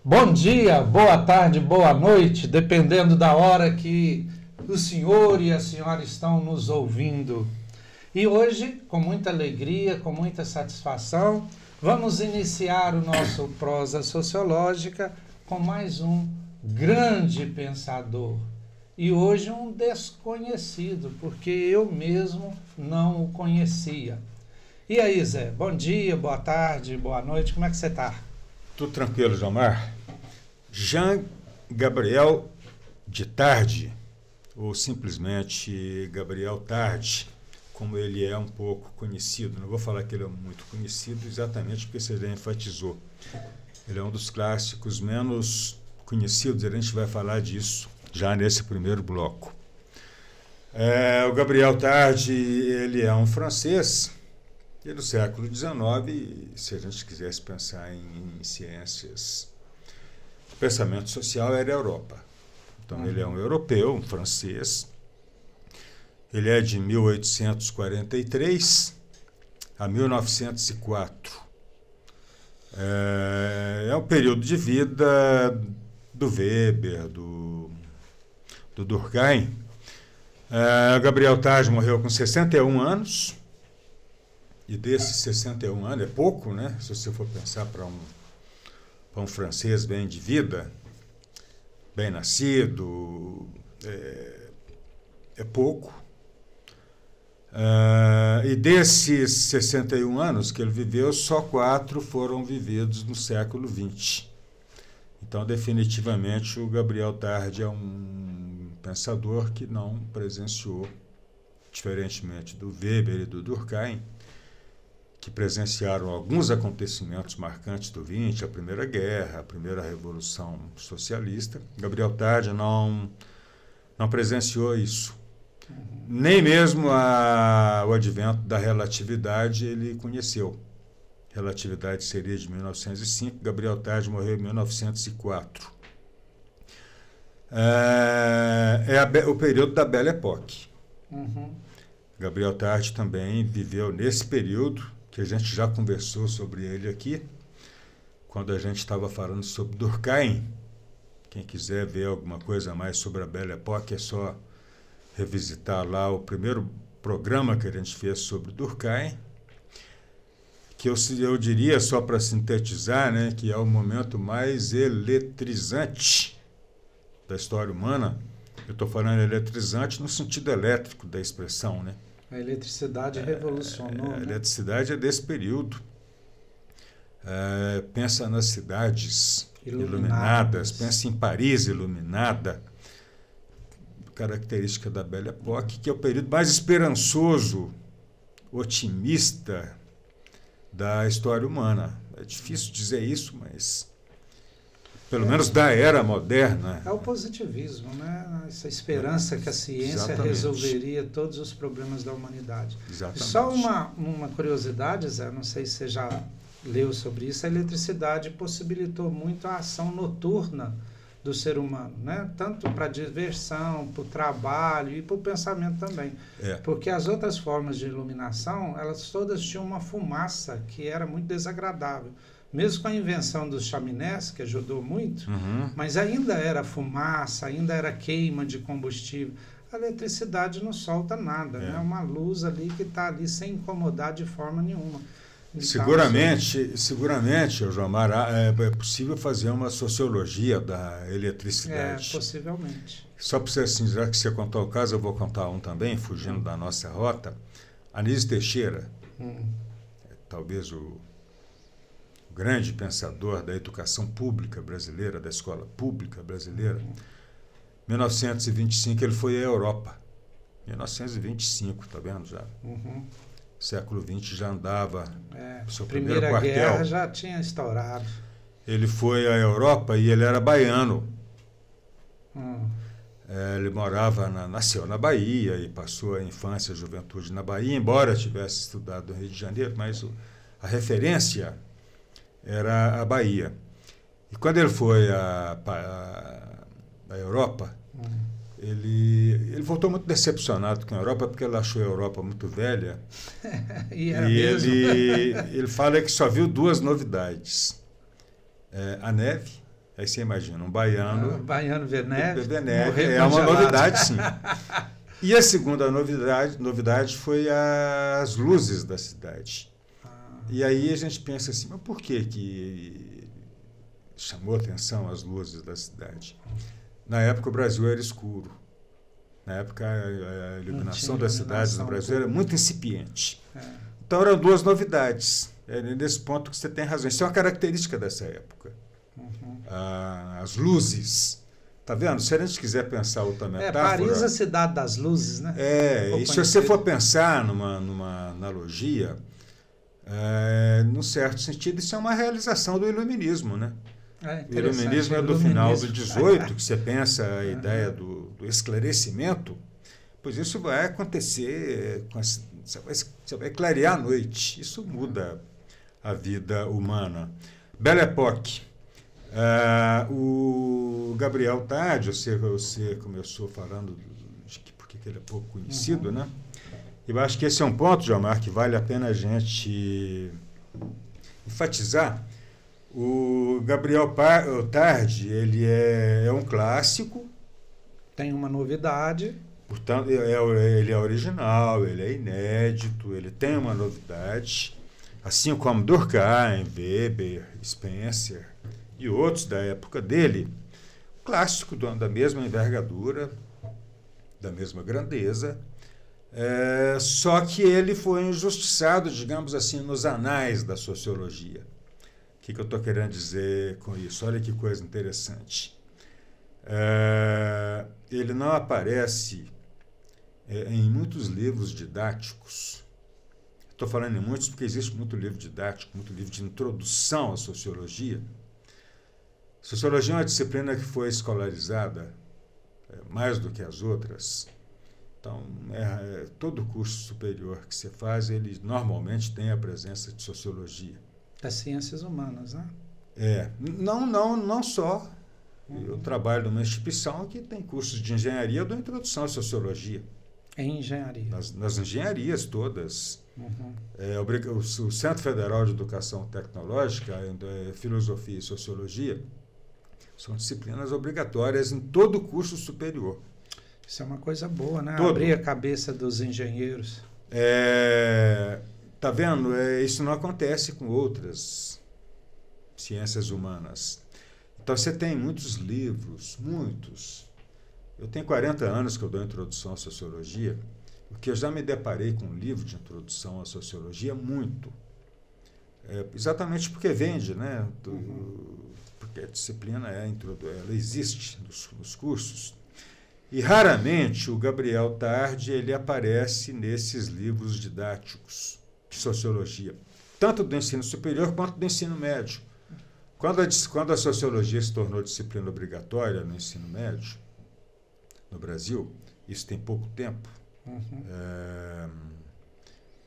Bom dia, boa tarde, boa noite, dependendo da hora que o senhor e a senhora estão nos ouvindo. E hoje, com muita alegria, com muita satisfação, vamos iniciar o nosso Prosa Sociológica com mais um grande pensador. E hoje um desconhecido, porque eu mesmo não o conhecia. E aí, Zé? Bom dia, boa tarde, boa noite, como é que você está? Tudo tranquilo, Jomar. Jean Gabriel de Tarde, ou simplesmente Gabriel Tarde, como ele é um pouco conhecido. Não vou falar que ele é muito conhecido exatamente porque você já enfatizou. Ele é um dos clássicos menos conhecidos, e a gente vai falar disso já nesse primeiro bloco. O Gabriel Tarde, ele é um francês do século XIX, se a gente quisesse pensar em ciências, o pensamento social era a Europa. Então, ele é um europeu, um francês. Ele é de 1843 a 1904. É um período de vida do Weber, do Durkheim. Gabriel Tarde morreu com 61 anos. E desses 61 anos, é pouco, né? Se você for pensar para um francês bem de vida, bem nascido, é pouco. E desses 61 anos que ele viveu, só 4 foram vividos no século XX. Então, definitivamente, o Gabriel Tarde é um pensador que não presenciou, diferentemente do Weber e do Durkheim, que presenciaram alguns acontecimentos marcantes do XX, a Primeira Guerra, a Primeira Revolução Socialista. Gabriel Tarde não presenciou isso. Nem mesmo o advento da relatividade ele conheceu. Relatividade seria de 1905, Gabriel Tarde morreu em 1904. O período da Belle Époque. Gabriel Tarde também viveu nesse período, que a gente já conversou sobre ele aqui, quando a gente estava falando sobre Durkheim. Quem quiser ver alguma coisa a mais sobre a Belle Époque, é só revisitar lá o primeiro programa que a gente fez sobre Durkheim, que eu diria, só para sintetizar, né, que é o momento mais eletrizante da história humana. Eu estou falando eletrizante no sentido elétrico da expressão, né? A eletricidade revolucionou. A eletricidade é desse período. Pensa nas cidades iluminadas, pensa em Paris iluminada, característica da Belle Époque, que é o período mais esperançoso, otimista da história humana. É difícil dizer isso, mas pelo menos da era moderna. É o positivismo, né? Essa esperança que a ciência resolveria todos os problemas da humanidade. Exatamente. Só uma curiosidade, Zé, não sei se você já leu sobre isso, a eletricidade possibilitou muito a ação noturna do ser humano, né? Tanto para diversão, para o trabalho e para o pensamento também. Porque as outras formas de iluminação, elas todas tinham uma fumaça que era muito desagradável. Mesmo com a invenção dos chaminés, que ajudou muito, mas ainda era fumaça, ainda era queima de combustível. A eletricidade não solta nada, né? É uma luz ali que está ali sem incomodar de forma nenhuma. Então, seguramente, Jomar, é possível fazer uma sociologia da eletricidade. Possivelmente. Só para você, assim, já que você contou o caso, eu vou contar um também, fugindo da nossa rota. Anísio Teixeira, talvez o grande pensador da educação pública brasileira, da escola pública brasileira. Em 1925 ele foi à Europa. 1925, está vendo já? Século XX já andava. Seu primeiro quartel. Primeira Guerra já tinha estourado. Ele foi à Europa e ele era baiano. Ele nasceu na Bahia e passou a infância e a juventude na Bahia, embora tivesse estudado no Rio de Janeiro, mas a referência era a Bahia. E quando ele foi à Europa, ele voltou muito decepcionado com a Europa, porque ele achou a Europa muito velha. E ele fala que só viu 2 novidades. A neve, Aí você imagina, um baiano... Baiano ver neve, ver neve é uma novidade, sim. E a segunda novidade foi as luzes da cidade. E aí a gente pensa assim, mas por que chamou atenção as luzes da cidade? Na época o Brasil era escuro. Na época a iluminação das cidades no Brasil era muito incipiente. Então eram duas novidades. É nesse ponto que você tem razão. Isso é uma característica dessa época. As luzes. Tá vendo? Se a gente quiser pensar outra metáfora... Paris é a cidade das luzes, né? E se você for pensar numa analogia, num certo sentido, isso é uma realização do iluminismo, né? O iluminismo é do final do 18, que você pensa a ideia do esclarecimento, pois isso vai acontecer, você vai clarear a noite, isso muda a vida humana. Belle Époque. O Gabriel Tarde, você começou falando de porque ele é pouco conhecido, né? Eu acho que esse é um ponto, Gilmar, que vale a pena a gente enfatizar. O Gabriel Tarde, ele é um clássico. Tem uma novidade. Portanto, ele é original, ele é inédito, ele tem uma novidade. Assim como Durkheim, Weber, Spencer e outros da época dele, clássico da mesma envergadura, da mesma grandeza, só que ele foi injustiçado, digamos assim, nos anais da sociologia. O que eu estou querendo dizer com isso? Olha que coisa interessante. Ele não aparece em muitos livros didáticos. Estou falando em muitos porque existe muito livro didático, muito livro de introdução à sociologia. Sociologia é uma disciplina que foi escolarizada mais do que as outras. Então, todo curso superior que você faz, ele normalmente tem a presença de sociologia. Das ciências humanas, né? Não só. Eu trabalho numa instituição que tem cursos de engenharia, eu dou introdução à sociologia. Em engenharia? Nas engenharias todas. O Centro Federal de Educação Tecnológica, Filosofia e Sociologia, são disciplinas obrigatórias em todo curso superior. Isso é uma coisa boa, né? Todo. Abrir a cabeça dos engenheiros. Tá vendo? Isso não acontece com outras ciências humanas. Então, você tem muitos livros, muitos. Eu tenho 40 anos que eu dou introdução à sociologia, porque eu já me deparei com um livro de introdução à sociologia muito. Exatamente porque vende, né? Porque a disciplina ela existe nos cursos. E raramente o Gabriel Tarde ele aparece nesses livros didáticos de sociologia, tanto do ensino superior quanto do ensino médio. Quando a sociologia se tornou disciplina obrigatória no ensino médio, no Brasil, isso tem pouco tempo,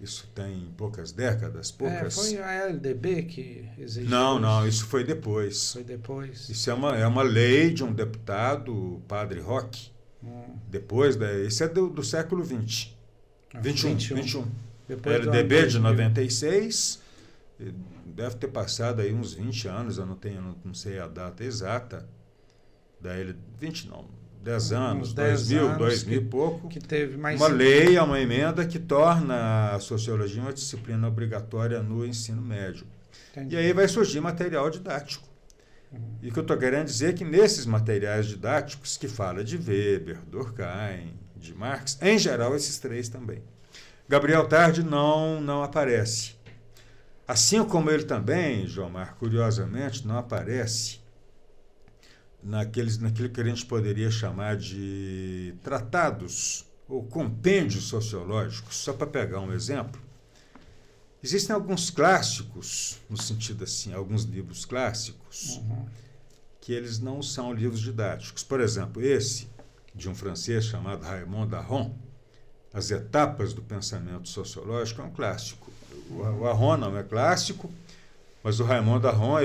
isso tem poucas décadas, poucas... Foi a LDB que exigiu Não, isso foi depois. Foi depois. Isso é uma lei de um deputado, o Padre Roque, depois, isso é do século XX, 21. LDB de 96, deve ter passado aí uns 20 anos, eu não sei a data exata, da 10 anos, 2000 e pouco, que teve mais uma lei, uma emenda que torna a sociologia uma disciplina obrigatória no ensino médio. Entendi. E aí vai surgir material didático. E o que eu estou querendo dizer é que nesses materiais didáticos que fala de Weber, Durkheim, de Marx, em geral esses três também. Gabriel Tarde não aparece. Assim como ele também, Gilmar, curiosamente, não aparece naquilo que a gente poderia chamar de tratados ou compêndios sociológicos. Só para pegar um exemplo, existem alguns clássicos, no sentido assim, alguns livros clássicos, que eles não são livros didáticos. Por exemplo, esse, de um francês chamado Raymond Aron, As Etapas do Pensamento Sociológico, é um clássico. O Aron não é clássico, mas o Raymond Aron,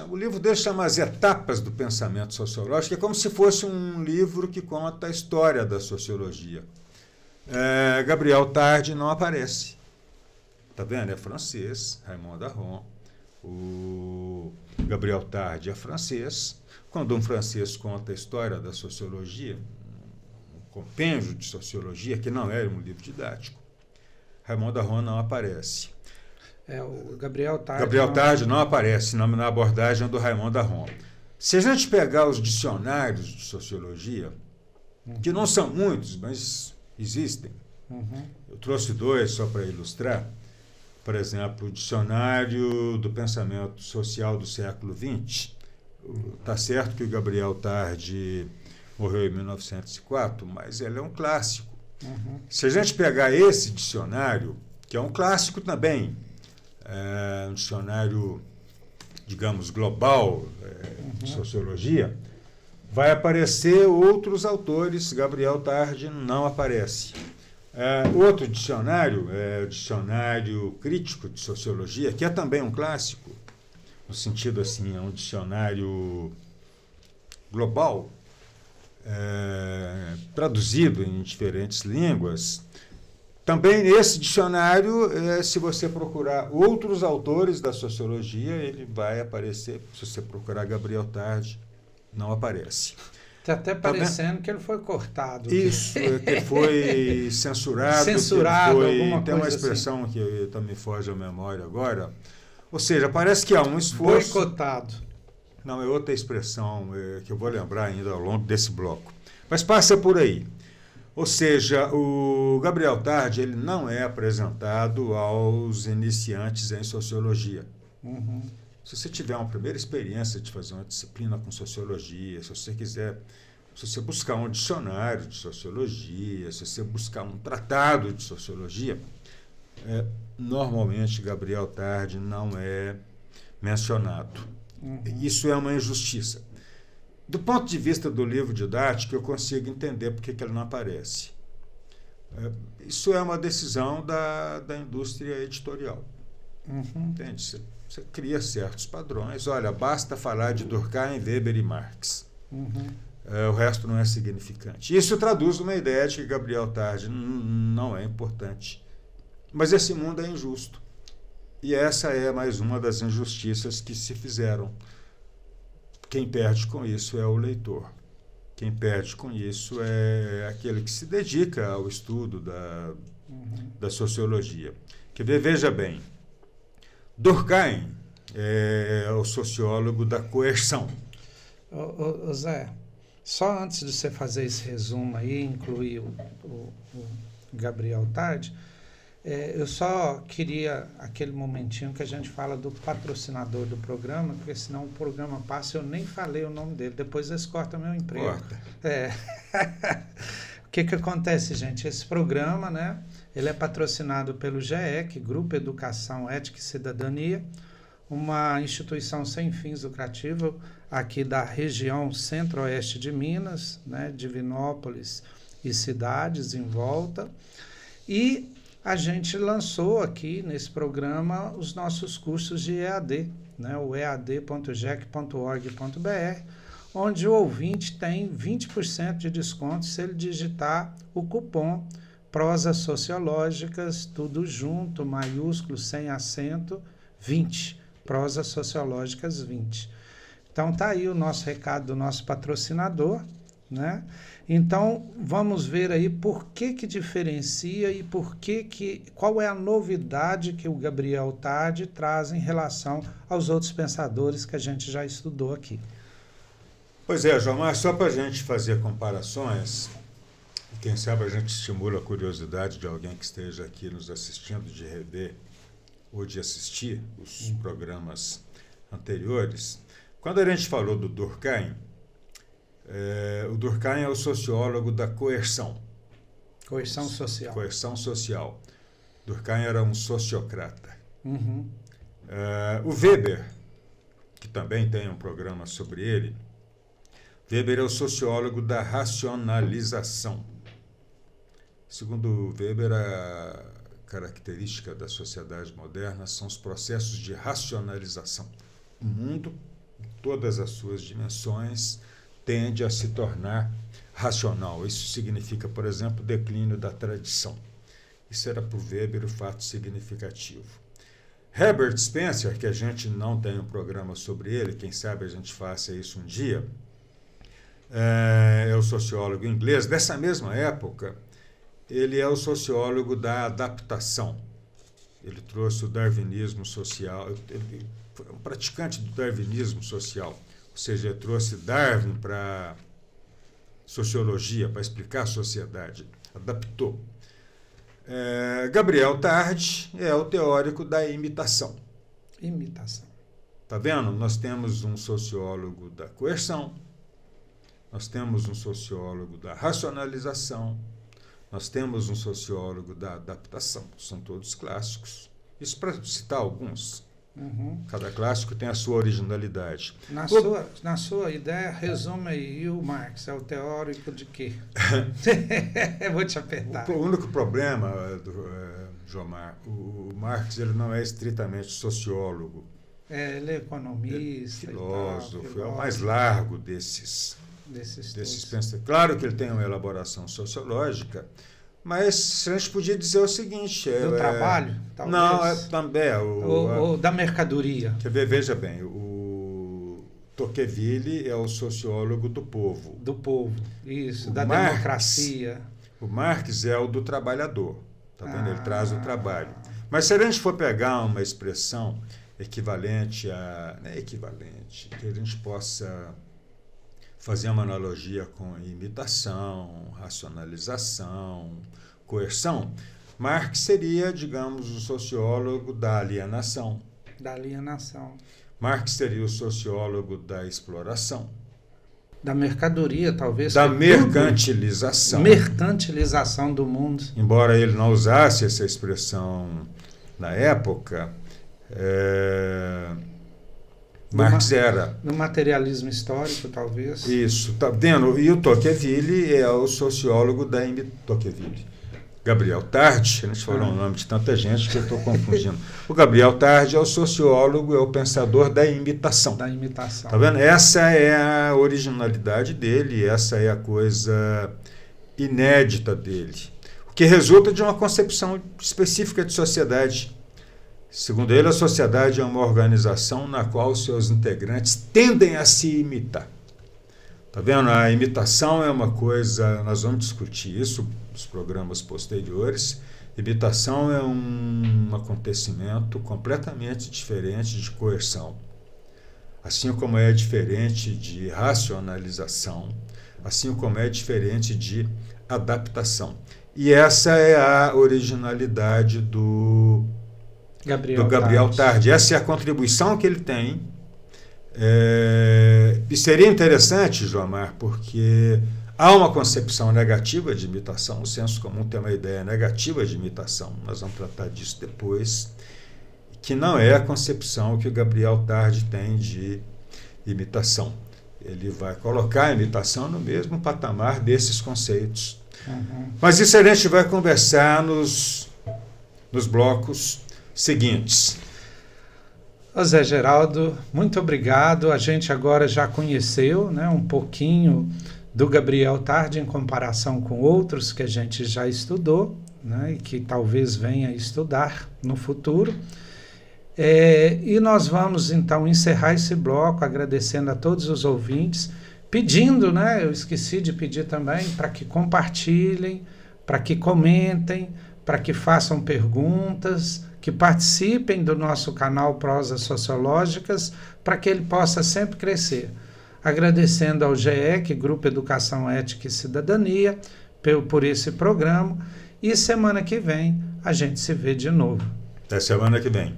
o livro dele chama As Etapas do Pensamento Sociológico, é como se fosse um livro que conta a história da sociologia. Gabriel Tarde não aparece. Tá vendo? É francês, Raymond Aron. Gabriel Tarde é francês. Quando um francês conta a história da sociologia, um compêndio de sociologia, que não era um livro didático, Raymond Aron não aparece. O Gabriel Tarde. Gabriel Tarde não aparece na abordagem do Raymond Aron. Se a gente pegar os dicionários de sociologia, que não são muitos, mas existem, eu trouxe 2 só para ilustrar. Por exemplo, o Dicionário do Pensamento Social do século XX. Está certo que o Gabriel Tarde morreu em 1904, mas ele é um clássico. Se a gente pegar esse dicionário, que é um clássico também, um dicionário, digamos, global de sociologia, vai aparecer outros autores. Gabriel Tarde não aparece. Outro dicionário é o Dicionário Crítico de Sociologia, que é também um clássico, no sentido assim, é um dicionário global, traduzido em diferentes línguas. Também nesse dicionário, se você procurar outros autores da sociologia, ele vai aparecer. Se você procurar Gabriel Tarde, não aparece. Está até parecendo que ele foi cortado. Isso, que foi censurado. Tem uma expressão assim, que também foge à memória agora. Ou seja, parece que há um esforço... Boicotado. Não, é outra expressão que eu vou lembrar ainda ao longo desse bloco. Mas passa por aí. Ou seja, o Gabriel Tarde ele não é apresentado aos iniciantes em sociologia. Se você tiver uma primeira experiência de fazer uma disciplina com sociologia, se você buscar um dicionário de sociologia, se você buscar um tratado de sociologia, normalmente Gabriel Tarde não é mencionado. Isso é uma injustiça. Do ponto de vista do livro didático, eu consigo entender por que ele não aparece. Isso é uma decisão da indústria editorial. Entende? Você cria certos padrões. Olha, basta falar de Durkheim, Weber e Marx. O resto não é significante. Isso traduz uma ideia de que Gabriel Tarde não é importante. Mas esse mundo é injusto. E essa é mais uma das injustiças que se fizeram. Quem perde com isso é o leitor. Quem perde com isso é aquele que se dedica ao estudo da sociologia. Veja bem, Durkheim é o sociólogo da coerção. Zé, só antes de você fazer esse resumo aí, incluir o Gabriel Tarde, eu só queria aquele momentinho que a gente fala do patrocinador do programa, porque senão o programa passa e eu nem falei o nome dele. Depois eles cortam meu emprego. Corta. O que acontece, gente? Esse programa, né, ele é patrocinado pelo GEC, Grupo Educação, Ética e Cidadania, uma instituição sem fins lucrativos aqui da região centro-oeste de Minas, né, Divinópolis e cidades em volta. E a gente lançou aqui nesse programa os nossos cursos de EAD, né, o ead.gec.org.br, onde o ouvinte tem 20% de desconto se ele digitar o cupom Prosas Sociológicas, tudo junto, maiúsculo, sem acento, 20. Prosas Sociológicas 20. Então tá aí o nosso recado do nosso patrocinador, né? Então vamos ver aí por que diferencia e qual é a novidade que o Gabriel Tarde traz em relação aos outros pensadores que a gente já estudou aqui. Pois é, João, mas só para a gente fazer comparações, quem sabe a gente estimula a curiosidade de alguém que esteja aqui nos assistindo de rever ou de assistir os programas anteriores. Quando a gente falou do Durkheim, o Durkheim é o sociólogo da coerção. Coerção social. Coerção social. Durkheim era um sociocrata. O Weber, que também tem um programa sobre ele, Weber é o sociólogo da racionalização. Segundo Weber, a característica da sociedade moderna são os processos de racionalização. O mundo, em todas as suas dimensões, tende a se tornar racional. Isso significa, por exemplo, o declínio da tradição. Isso era para o Weber o fato significativo. Herbert Spencer, que a gente não tem um programa sobre ele, quem sabe a gente faça isso um dia, é o sociólogo inglês. Dessa mesma época, ele é o sociólogo da adaptação. Ele trouxe o darwinismo social, ele foi um praticante do darwinismo social, ou seja, ele trouxe Darwin para sociologia, para explicar a sociedade, adaptou. Gabriel Tarde é o teórico da imitação. Imitação. Tá vendo? Nós temos um sociólogo da coerção, nós temos um sociólogo da racionalização, nós temos um sociólogo da adaptação. São todos clássicos. Isso para citar alguns. Uhum. Cada clássico tem a sua originalidade. Na sua ideia, resume aí, e o Marx é o teórico de quê? Eu vou te apertar. O único problema, Jomar, o Marx ele não é estritamente sociólogo. Ele é economista, filósofo, é o mais largo desses pensadores. Claro que ele tem uma elaboração sociológica, mas a gente podia dizer o seguinte... Do trabalho, talvez? Não, também. Ou da mercadoria. Quer ver, veja bem, o Tocqueville é o sociólogo do povo. Do povo, isso, da Marx, democracia. O Marx é o do trabalhador, tá vendo? Ele traz o trabalho. Mas se a gente for pegar uma expressão equivalente a... Não é equivalente, que a gente possa fazer uma analogia com imitação, racionalização, coerção, Marx seria, digamos, o sociólogo da alienação. Da alienação. Marx seria o sociólogo da exploração. Da mercadoria, talvez. Da mercantilização. Mercantilização do mundo. Embora ele não usasse essa expressão na época, Marx era. No materialismo histórico, talvez. Isso, tá vendo? E o Tocqueville é o sociólogo da Tocqueville. Gabriel Tarde, a gente falou o nome de tanta gente que eu estou confundindo. O Gabriel Tarde é o sociólogo, é o pensador da imitação. Da imitação. Tá vendo? Essa é a originalidade dele, essa é a coisa inédita dele. O que resulta de uma concepção específica de sociedade. Segundo ele, a sociedade é uma organização na qual seus integrantes tendem a se imitar. Tá vendo? A imitação é uma coisa, nós vamos discutir isso nos programas posteriores. Imitação é um acontecimento completamente diferente de coerção. Assim como é diferente de racionalização, assim como é diferente de adaptação. E essa é a originalidade do Gabriel Tarde. Essa é a contribuição que ele tem. E seria interessante, Jomar, porque há uma concepção negativa de imitação, o senso comum tem uma ideia negativa de imitação, nós vamos tratar disso depois, que não é a concepção que o Gabriel Tarde tem de imitação. Ele vai colocar a imitação no mesmo patamar desses conceitos. Uhum. Mas isso a gente vai conversar nos blocos seguintes. Zé Geraldo, muito obrigado. A gente agora já conheceu, né, um pouquinho do Gabriel Tarde em comparação com outros que a gente já estudou, né, e que talvez venha a estudar no futuro. E nós vamos então encerrar esse bloco agradecendo a todos os ouvintes, pedindo, né, eu esqueci de pedir também, para que compartilhem, para que comentem, para que façam perguntas, que participem do nosso canal Prosas Sociológicas, para que ele possa sempre crescer. Agradecendo ao GEC, Grupo Educação, Ética e Cidadania, por esse programa. E semana que vem a gente se vê de novo. Até semana que vem.